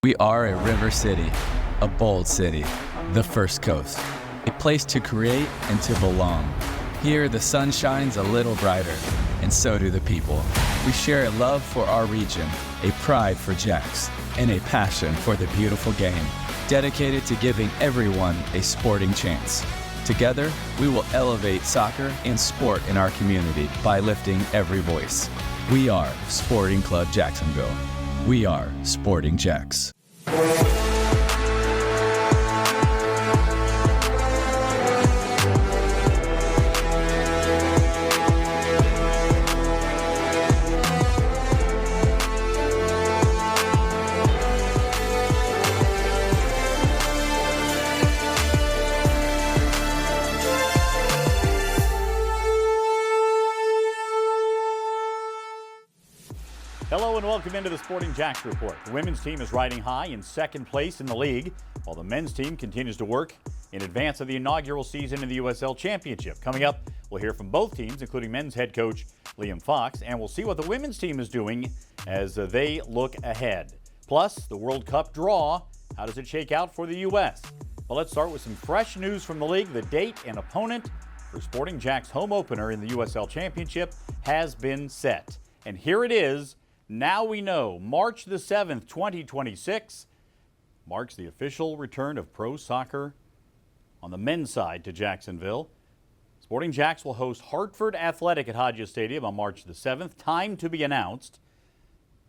We are a river city, a bold city, the First Coast, a place to create and to belong. Here, the sun shines a little brighter, and so do the people. We share a love for our region, a pride for Jacks, and a passion for the beautiful game, dedicated to giving everyone a sporting chance. Together, we will elevate soccer and sport in our community by lifting every voice. We are Sporting Club Jacksonville. We are Sporting Jacks. Hello and welcome into the Sporting Jacks Report. The women's team is riding high in second place in the league, while the men's team continues to work in advance of the inaugural season in the USL Championship. Coming up, we'll hear from both teams, including men's head coach Liam Fox, and we'll see what the women's team is doing as they look ahead. Plus, the World Cup draw, how does it shake out for the U.S.? Well, let's start with some fresh news from the league. The date and opponent for Sporting Jacks' home opener in the USL Championship has been set. And here it is. Now we know March the 7th, 2026 marks the official return of pro soccer on the men's side to Jacksonville. Sporting Jacks will host Hartford Athletic at Hodges Stadium on March the 7th. Time to be announced.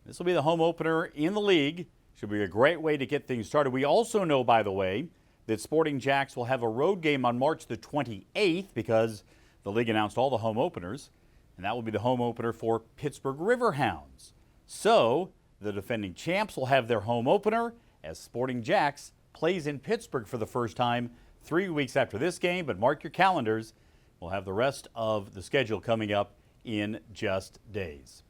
This will be the home opener in the league. Should be a great way to get things started. We also know, by the way, that Sporting Jacks will have a road game on March the 28th because the league announced all the home openers, and that will be the home opener for Pittsburgh Riverhounds. So, the defending champs will have their home opener as Sporting Jacks plays in Pittsburgh for the first time 3 weeks after this game. But mark your calendars. We'll have the rest of the schedule coming up in just days.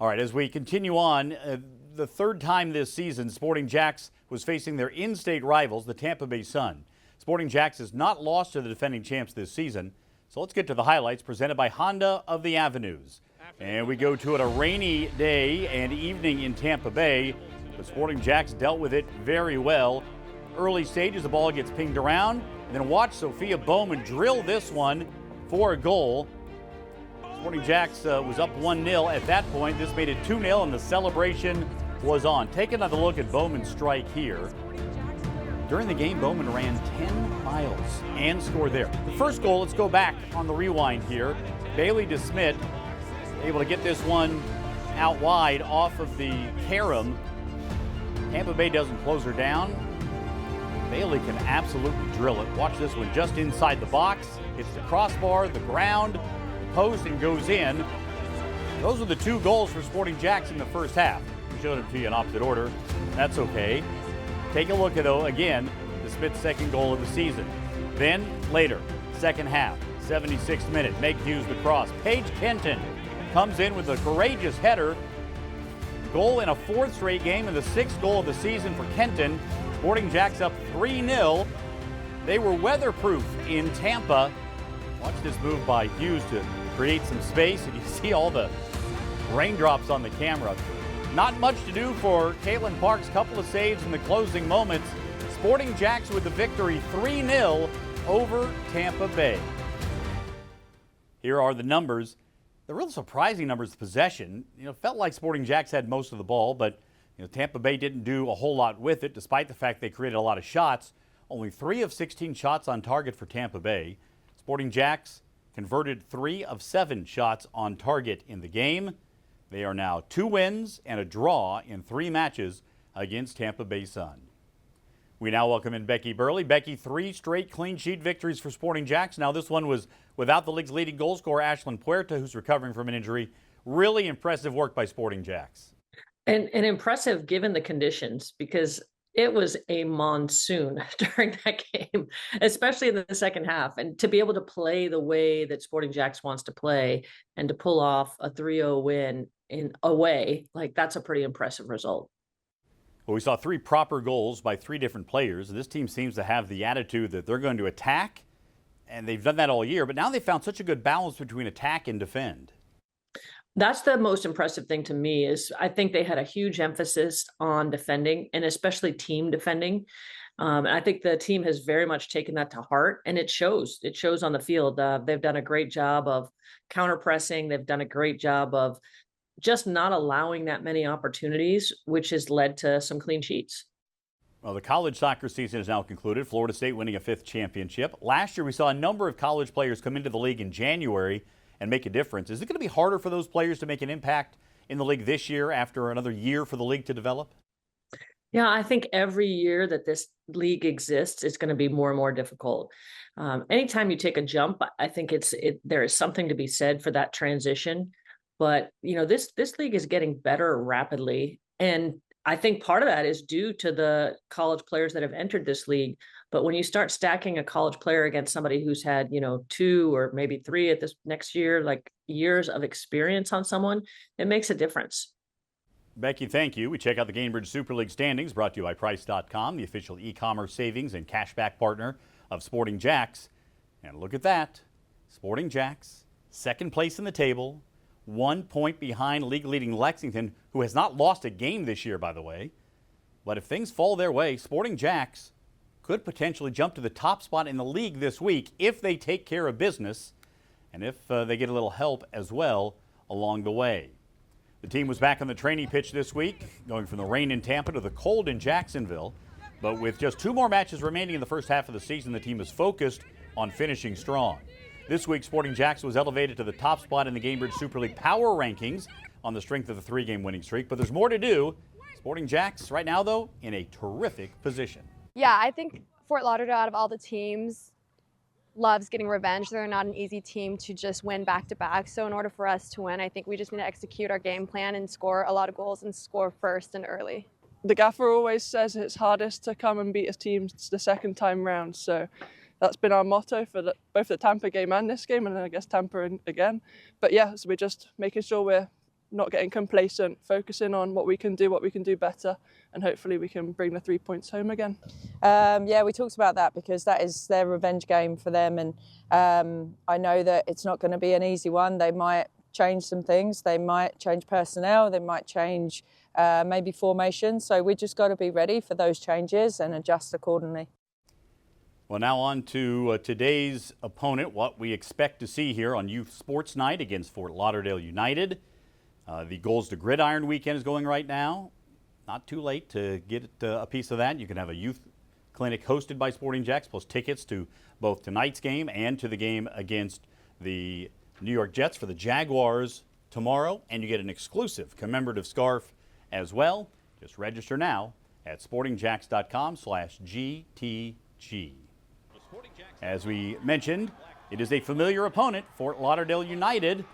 All right, as we continue on, the third time this season, Sporting Jacks was facing their in-state rivals, the Tampa Bay Sun. Sporting Jacks has not lost to the defending champs this season. So let's get to the highlights presented by Honda of the Avenues. And we go to it a rainy day and evening in Tampa Bay. The Sporting Jacks dealt with it very well. Early stages, the ball gets pinged around. And then watch Sophia Bowman drill this one for a goal. Sporting Jacks was up 1-0 at that point. This made it 2-0 and the celebration was on. Take another look at Bowman's strike here. During the game, Bowman ran 10 miles and scored there. The first goal, let's go back on the rewind here. Bailey DeSmit able to get this one out wide off of the carom. Tampa Bay doesn't close her down. Bailey can absolutely drill it. Watch this one just inside the box. Hits the crossbar, the ground, the post, and goes in. Those are the two goals for Sporting Jacks in the first half. We showed it to you in opposite order. That's okay. Take a look at, though, again, DeSmit's second goal of the season. Then, later, second half, 76th minute, Meg Hughes the cross. Paige Kenton comes in with a courageous header. Goal in a fourth straight game and the sixth goal of the season for Kenton. Sporting Jacks up 3-0. They were weatherproof in Tampa. Watch this move by Hughes to create some space, and you see all the raindrops on the camera. Not much to do for Caitlin Parks. Couple of saves in the closing moments. Sporting Jacks with the victory 3-0 over Tampa Bay. Here are the numbers. The real surprising numbers of possession. Felt like Sporting Jacks had most of the ball, but Tampa Bay didn't do a whole lot with it, despite the fact they created a lot of shots. Only 3 of 16 shots on target for Tampa Bay. Sporting Jacks converted 3 of 7 shots on target in the game. They are now 2 wins and a draw in 3 matches against Tampa Bay Sun. We now welcome in Becky Burley. Becky, 3 straight clean sheet victories for Sporting Jacks. Now this one was without the league's leading goal scorer, Ashlyn Puerta, who's recovering from an injury. Really impressive work by Sporting Jacks. And impressive given the conditions, because it was a monsoon during that game, especially in the second half. And to be able to play the way that Sporting Jacks wants to play and to pull off a 3-0 win in away, that's a pretty impressive result. Well, we saw 3 proper goals by 3 different players. This team seems to have the attitude that they're going to attack, and they've done that all year. But now they've found such a good balance between attack and defend. That's the most impressive thing to me is I think they had a huge emphasis on defending and especially team defending. And I think the team has very much taken that to heart, and it shows. It shows on the field. They've done a great job of counter pressing. They've done a great job of just not allowing that many opportunities, which has led to some clean sheets. Well, the college soccer season is now concluded. Florida State winning a 5th championship. Last year, we saw a number of college players come into the league in January and make a difference. Is it going to be harder for those players to make an impact in the league this year after another year for the league to develop? Yeah, I think every year that this league exists, it's going to be more and more difficult. Anytime you take a jump, I think there is something to be said for that transition. But this league is getting better rapidly, and I think part of that is due to the college players that have entered this league. But when you start stacking a college player against somebody who's had 2 or maybe 3 at this next year, like years of experience on someone, it makes a difference. Becky, thank you. We check out the Gainbridge Super League standings brought to you by Price.com, the official e-commerce savings and cashback partner of Sporting Jacks. And look at that. Sporting Jacks, second place in the table, 1 point behind league-leading Lexington, who has not lost a game this year, by the way. But if things fall their way, Sporting Jacks could potentially jump to the top spot in the league this week if they take care of business and if they get a little help as well along the way. The team was back on the training pitch this week, going from the rain in Tampa to the cold in Jacksonville. But with just 2 more matches remaining in the first half of the season, the team is focused on finishing strong. This week, Sporting Jacks was elevated to the top spot in the Gainbridge Super League power rankings on the strength of the 3-game winning streak. But there's more to do. Sporting Jacks right now, though, in a terrific position. Yeah, I think Fort Lauderdale, out of all the teams, loves getting revenge. They're not an easy team to just win back-to-back. So in order for us to win, I think we just need to execute our game plan and score a lot of goals and score first and early. The gaffer always says it's hardest to come and beat a team the second time round. So that's been our motto for both the Tampa game and this game, and then I guess Tampa again. But yeah, so we're just making sure we're not getting complacent, focusing on what we can do better, and hopefully we can bring the 3 points home again. Yeah, we talked about that because that is their revenge game for them, and I know that it's not going to be an easy one. They might change some things, they might change personnel, they might change maybe formation, so we just got to be ready for those changes and adjust accordingly. Well, now on to today's opponent, what we expect to see here on Youth Sports Night against Fort Lauderdale United. The Goals to Gridiron weekend is going right now. Not too late to get a piece of that. You can have a youth clinic hosted by Sporting Jacks, plus tickets to both tonight's game and to the game against the New York Jets for the Jaguars tomorrow. And you get an exclusive commemorative scarf as well. Just register now at sportingjacks.com/GTG. As we mentioned, it is a familiar opponent, Fort Lauderdale United,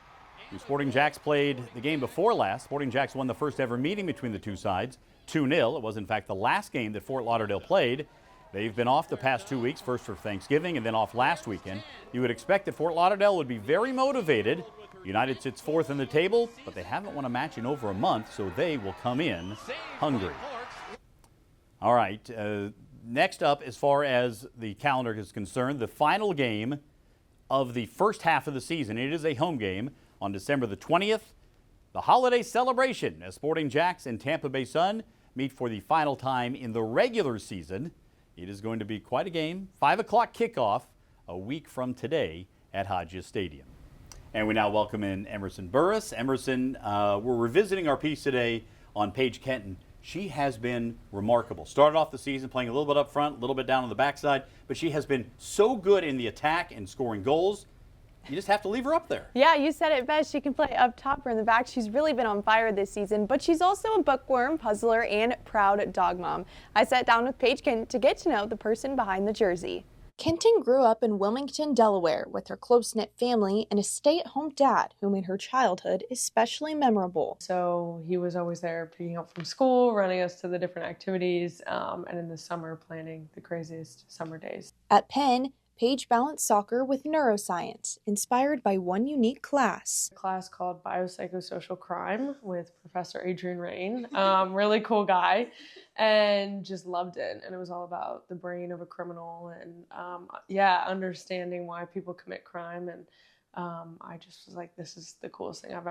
who Sporting Jacks played the game before last. Sporting Jacks won the first ever meeting between the two sides, 2-0. It was, in fact, the last game that Fort Lauderdale played. They've been off the past 2 weeks, first for Thanksgiving and then off last weekend. You would expect that Fort Lauderdale would be very motivated. United sits 4th in the table, but they haven't won a match in over a month, so they will come in hungry. All right, next up, as far as the calendar is concerned, the final game of the first half of the season. It is a home game on December the 20th. The holiday celebration as Sporting Jacks and Tampa Bay Sun meet for the final time in the regular season. It is going to be quite a game. 5 o'clock kickoff a week from today at Hodges Stadium. And we now welcome in Emerson Burris. Emerson, we're revisiting our piece today on Paige Kenton. She has been remarkable. Started off the season playing a little bit up front, a little bit down on the backside, but she has been so good in the attack and scoring goals. You just have to leave her up there. Yeah, you said it best. She can play up top or in the back. She's really been on fire this season, but she's also a bookworm, puzzler, and proud dog mom. I sat down with Paige Kenton to get to know the person behind the jersey. Kenton grew up in Wilmington, Delaware, with her close-knit family and a stay-at-home dad who made her childhood especially memorable. So he was always there picking up from school, running us to the different activities, and in the summer planning the craziest summer days. At Penn, Paige balanced soccer with neuroscience, inspired by one unique class. A class called Biopsychosocial Crime with Professor Adrian Rain, really cool guy, and just loved it. And it was all about the brain of a criminal and, understanding why people commit crime and I just was like, this is the coolest thing I've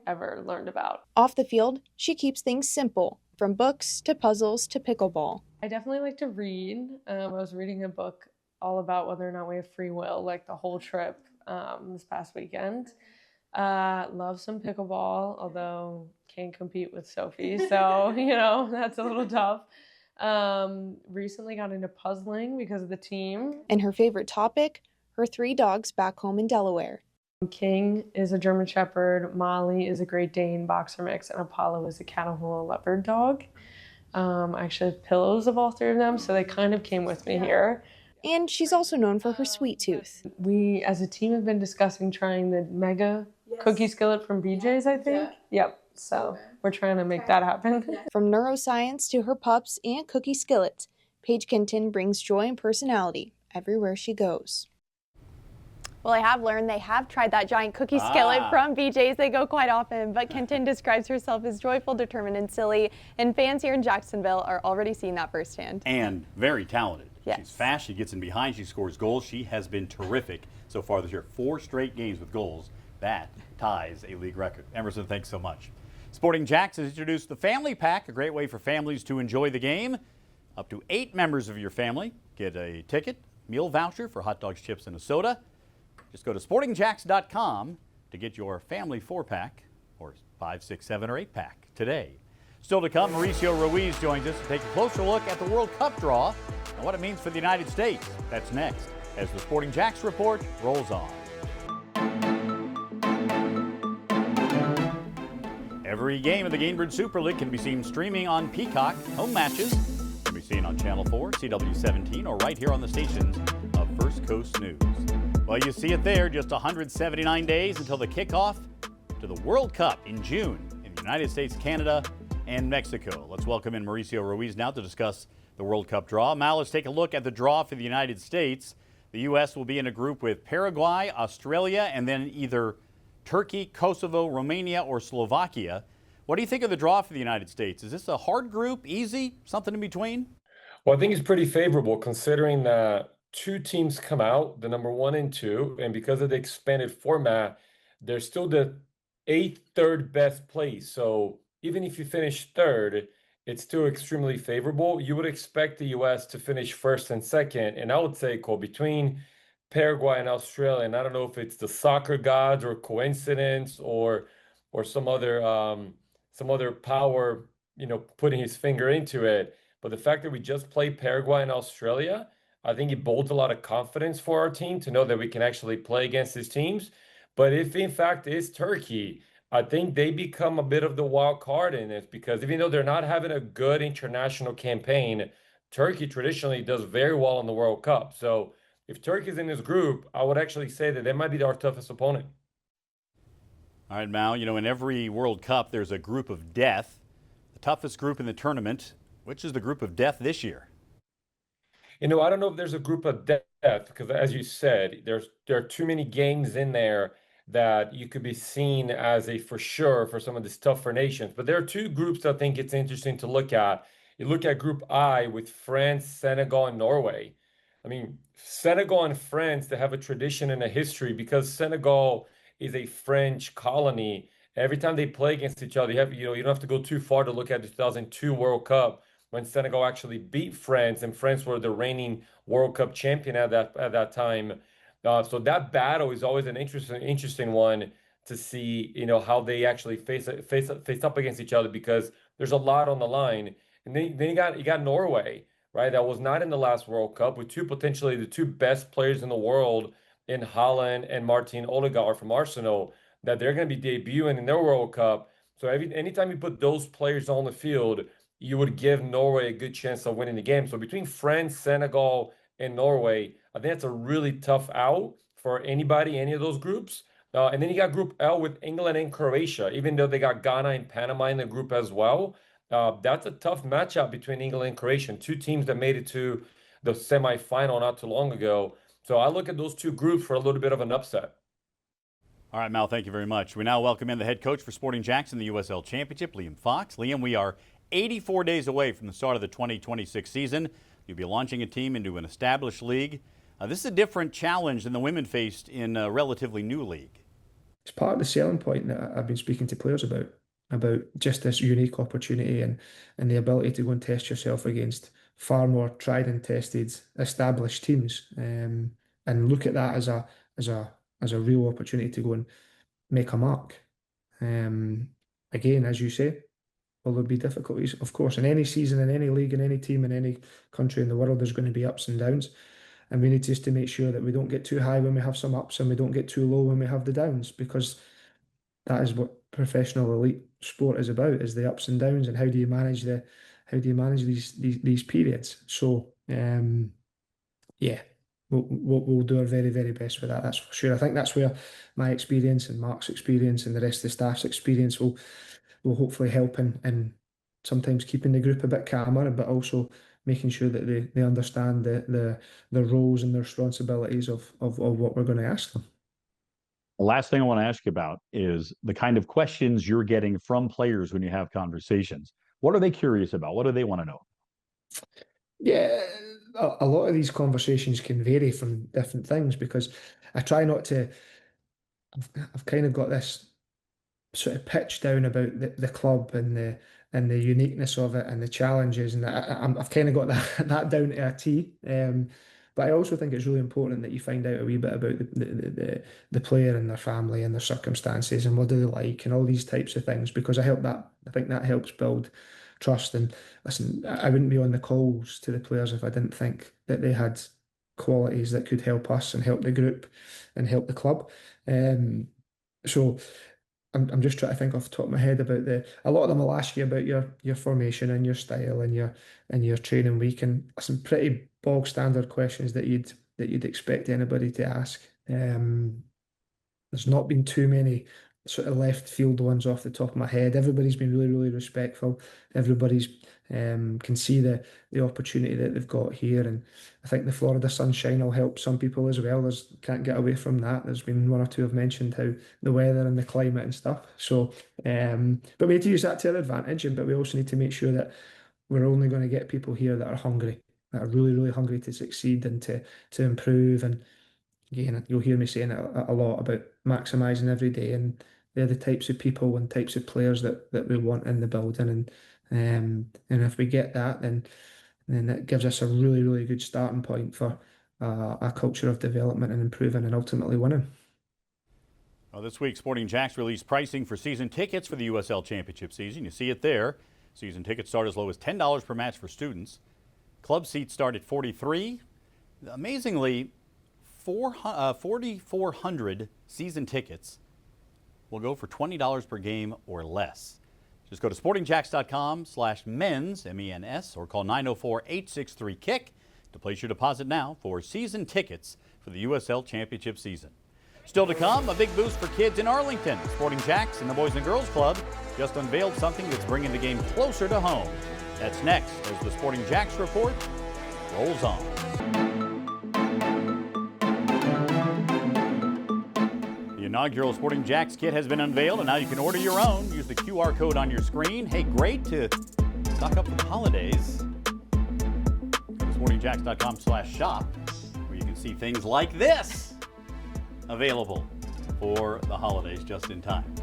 ever learned about. Off the field, she keeps things simple, from books to puzzles to pickleball. I definitely like to read. I was reading a book all about whether or not we have free will, like the whole trip this past weekend. Love some pickleball, although can't compete with Sophie, so that's a little tough. Recently got into puzzling because of the team. And her favorite topic, her 3 dogs back home in Delaware. King is a German Shepherd, Molly is a Great Dane boxer mix, and Apollo is a Catahoula leopard dog. I actually have pillows of all 3 of them, so they kind of came with me here. And she's also known for her sweet tooth. We, as a team, have been discussing trying the mega cookie skillet from BJ's, I think. Yep, so we're trying to make that happen. From neuroscience to her pups and cookie skillets, Paige Kenton brings joy and personality everywhere she goes. Well, I have learned they have tried that giant cookie skillet from BJ's. They go quite often, but Kenton describes herself as joyful, determined, and silly, and fans here in Jacksonville are already seeing that firsthand. And very talented. Yes. She's fast, she gets in behind, she scores goals. She has been terrific so far this year. 4 straight games with goals. That ties a league record. Emerson, thanks so much. Sporting Jacks has introduced the Family Pack, a great way for families to enjoy the game. Up to 8 members of your family get a ticket, meal voucher for hot dogs, chips, and a soda. Just go to sportingjacks.com to get your family 4-pack or 5, 6, 7, or 8-pack today. Still to come, Mauricio Ruiz joins us to take a closer look at the World Cup draw and what it means for the United States. That's next as the Sporting Jacks report rolls on. Every game of the Gainbridge Super League can be seen streaming on Peacock. Home matches can be seen on Channel 4, CW17, or right here on the stations of First Coast News. Well, you see it there, just 179 days until the kickoff to the World Cup in June in the United States, Canada, and Mexico. Let's welcome in Mauricio Ruiz now to discuss the World Cup draw. Mal, let's take a look at the draw for the United States. The U.S. will be in a group with Paraguay, Australia, and then either Turkey, Kosovo, Romania, or Slovakia. What do you think of the draw for the United States? Is this a hard group, easy, something in between? Well, I think it's pretty favorable considering that 2 teams come out, the number 1 and 2, and because of the expanded format, they're still the 8th, 3rd best place. So even if you finish 3rd, it's still extremely favorable. You would expect the U.S. to finish 1st and 2nd, and I would say, Cole, between Paraguay and Australia, and I don't know if it's the soccer gods or coincidence or some other power, putting his finger into it. But the fact that we just played Paraguay and Australia, I think it bodes a lot of confidence for our team to know that we can actually play against these teams. But if in fact it's Turkey, I think they become a bit of the wild card in it, because even though they're not having a good international campaign, Turkey traditionally does very well in the World Cup. So if Turkey's in this group, I would actually say that they might be our toughest opponent. All right, Mal, in every World Cup, there's a group of death. The toughest group in the tournament. Which is the group of death this year? I don't know if there's a group of death, because as you said, there are too many games in there that you could be seen as a for sure for some of these tougher nations. But there are 2 groups I think it's interesting to look at. You look at Group I with France, Senegal, and Norway. I mean, Senegal and France, they have a tradition and a history because Senegal is a French colony. Every time they play against each other, you don't have to go too far to look at the 2002 World Cup when Senegal actually beat France, and France were the reigning World Cup champion at that time. So that battle is always an interesting one to see, how they actually face up against each other, because there's a lot on the line. And then you got Norway, right? That was not in the last World Cup, with potentially the 2 best players in the world in Haaland and Martin Odegaard from Arsenal, that they're going to be debuting in their World Cup. So anytime you put those players on the field, you would give Norway a good chance of winning the game. So between France, Senegal, and Norway, I think that's a really tough out for any of those groups. And then you got Group L with England and Croatia, even though they got Ghana and Panama in the group as well. That's a tough matchup between England and Croatia, 2 teams that made it to the semifinal not too long ago. So I look at those 2 groups for a little bit of an upset. All right, Mal, thank you very much. We now welcome in the head coach for Sporting Jacks in the USL Championship, Liam Fox. Liam, we are 84 days away from the start of the 2026 season. You'll be launching a team into an established league. This is a different challenge than the women faced in a relatively new league. It's part of the selling point that I've been speaking to players about just this unique opportunity and the ability to go and test yourself against far more tried and tested, established teams, and look at that as a real opportunity to go and make a mark. Again, as you say, will there be difficulties? Of course, in any season, in any league, in any team, in any country in the world, there's going to be ups and downs. And we need just to make sure that we don't get too high when we have some ups and we don't get too low when we have the downs, because that is what professional elite sport is about, is the ups and downs, and how do you manage these periods. So yeah, we'll do our very, very best with that, that's for sure. I think that's where my experience and Mark's experience and the rest of the staff's experience will hopefully help in sometimes keeping the group a bit calmer, but also making sure that they understand the roles and the responsibilities of what we're going to ask them. The last thing I want to ask you about is the kind of questions you're getting from players when you have conversations. What are they curious about? What do they want to know? Yeah, a lot of these conversations can vary from different things, because I try not to. I've kind of got this sort of pitch down about the club and the uniqueness of it and the challenges, and I've kind of got that down to a T. But I also think it's really important that you find out a wee bit about the player and their family and their circumstances and what do they like and all these types of things, because I think that helps build trust. And listen, I wouldn't be on the calls to the players if I didn't think that they had qualities that could help us and help the group and help the club. So I'm just trying to think off the top of my head about a lot of them will ask you about your formation and your style and your training week, and some pretty bog standard questions that you'd expect anybody to ask. There's not been too many sort of left field ones off the top of my head. Everybody's been really, really respectful. Everybody's can see the opportunity that they've got here, and I think the Florida sunshine will help some people as well. Can't get away from that. There's been one or two have mentioned how the weather and the climate and stuff. So, but we need to use that to our advantage, but we also need to make sure that we're only going to get people here that are hungry, that are really, really hungry to succeed and to improve. And again, you'll hear me saying it a lot about maximising every day, and they're the types of people and types of players that we want in the building. And if we get that, then that gives us a really, really good starting point for a culture of development and improving and ultimately winning. Well, this week, Sporting Jacks released pricing for season tickets for the USL Championship season. You see it there. Season tickets start as low as $10 per match for students. Club seats start at $43. Amazingly, 4,400 season tickets will go for $20 per game or less. Just go to sportingjacks.com/men's, MENS, or call 904-863-KICK to place your deposit now for season tickets for the USL Championship season. Still to come, a big boost for kids in Arlington. Sporting Jacks and the Boys and Girls Club just unveiled something that's bringing the game closer to home. That's next as the Sporting Jacks Report rolls on. The inaugural Sporting Jacks kit has been unveiled, and now you can order your own. Use the QR code on your screen. Hey, great to stock up for the holidays. Go to sportingjacks.com/shop, where you can see things like this available for the holidays just in time.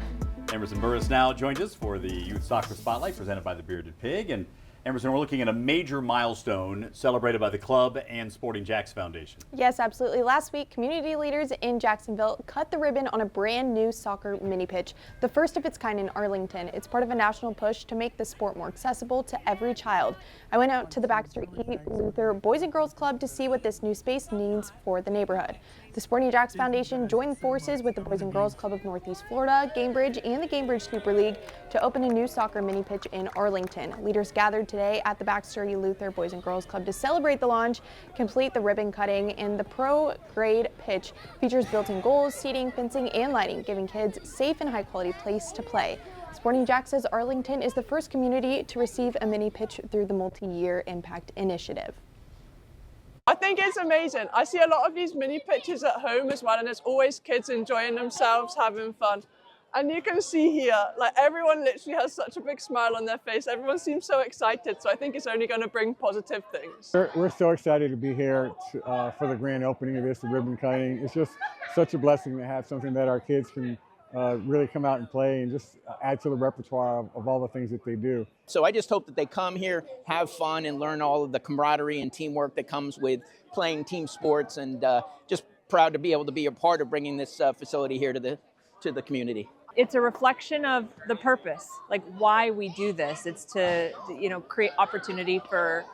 Emerson Burris now joins us for the Youth Soccer Spotlight presented by the Bearded Pig. And Emerson, we're looking at a major milestone celebrated by the club and Sporting Jacks Foundation. Yes, absolutely. Last week, community leaders in Jacksonville cut the ribbon on a brand new soccer mini pitch, the first of its kind in Arlington. It's part of a national push to make the sport more accessible to every child. I went out to the Baxter E. Luther Boys and Girls Club to see what this new space means for the neighborhood. The Sporting Jacks Foundation joined forces with the Boys and Girls Club of Northeast Florida, Gamebridge, and the Gamebridge Super League to open a new soccer mini pitch in Arlington. Leaders gathered today at the Baxter E. Luther Boys and Girls Club to celebrate the launch, complete the ribbon cutting, and the pro-grade pitch features built-in goals, seating, fencing, and lighting, giving kids a safe and high-quality place to play. Sporting Jacks says Arlington is the first community to receive a mini pitch through the multi-year Impact Initiative. I think it's amazing. I see a lot of these mini pitches at home as well, and there's always kids enjoying themselves, having fun. And you can see here, like everyone literally has such a big smile on their face. Everyone seems so excited. So I think it's only going to bring positive things. We're so excited to be here for the grand opening of this, the ribbon cutting. It's just such a blessing to have something that our kids can really come out and play and just add to the repertoire of all the things that they do. So I just hope that they come here, have fun, and learn all of the camaraderie and teamwork that comes with playing team sports, and just proud to be able to be a part of bringing this facility here to the community. It's a reflection of the purpose, like why we do this. It's to, create opportunity for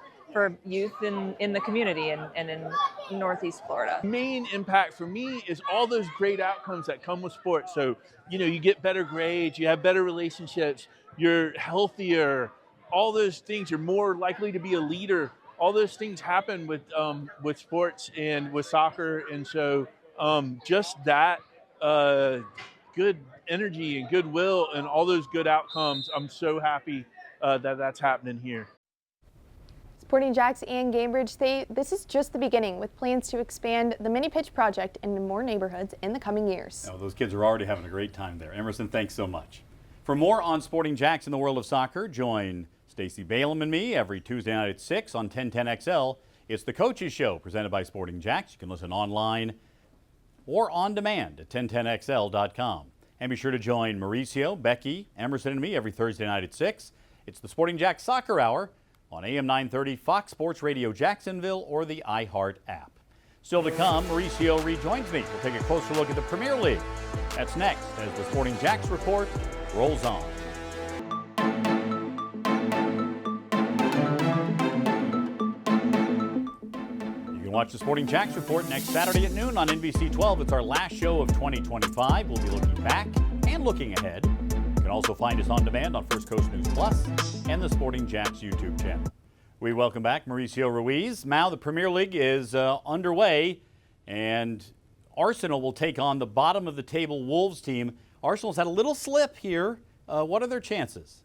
youth in the community and in Northeast Florida. Main impact for me is all those great outcomes that come with sports. So, you get better grades, you have better relationships, you're healthier, all those things, you're more likely to be a leader. All those things happen with sports and with soccer. And so just that good energy and goodwill and all those good outcomes, I'm so happy that that's happening here. Sporting Jacks and Cambridge say this is just the beginning, with plans to expand the mini pitch project into more neighborhoods in the coming years. Oh, those kids are already having a great time there. Emerson, thanks so much. For more on Sporting Jacks in the world of soccer, join Stacey Balaam and me every Tuesday night at 6 on 1010XL. It's the Coaches Show presented by Sporting Jacks. You can listen online or on demand at 1010XL.com. And be sure to join Mauricio, Becky, Emerson, and me every Thursday night at 6. It's the Sporting Jacks Soccer Hour on AM 930, Fox Sports Radio Jacksonville, or the iHeart app. Still to come, Mauricio rejoins me. We'll take a closer look at the Premier League. That's next as the Sporting Jacks Report rolls on. Watch the Sporting Jacks Report next Saturday at noon on NBC 12. It's our last show of 2025. We'll be looking back and looking ahead. You can also find us on demand on First Coast News Plus and the Sporting Jacks YouTube channel. We welcome back Mauricio Ruiz. Now the Premier League is underway, and Arsenal will take on the bottom of the table Wolves team. Arsenal's had a little slip here. What are their chances?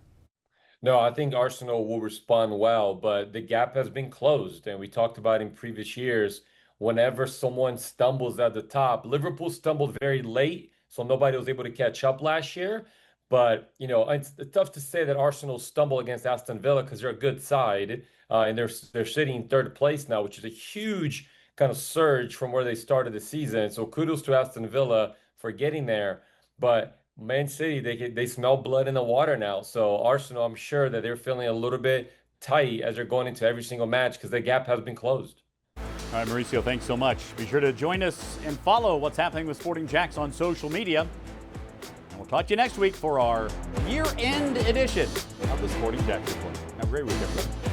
No, I think Arsenal will respond well, but the gap has been closed. And we talked about in previous years, whenever someone stumbles at the top, Liverpool stumbled very late, so nobody was able to catch up last year. But, it's tough to say that Arsenal stumbled against Aston Villa because they're a good side, and they're sitting in third place now, which is a huge kind of surge from where they started the season. So kudos to Aston Villa for getting there. But Man City, they smell blood in the water now. So Arsenal, I'm sure that they're feeling a little bit tight as they're going into every single match because the gap has been closed. All right, Mauricio, thanks so much. Be sure to join us and follow what's happening with Sporting Jacks on social media. And we'll talk to you next week for our year-end edition of the Sporting Jacks Report. Have a great week, everybody.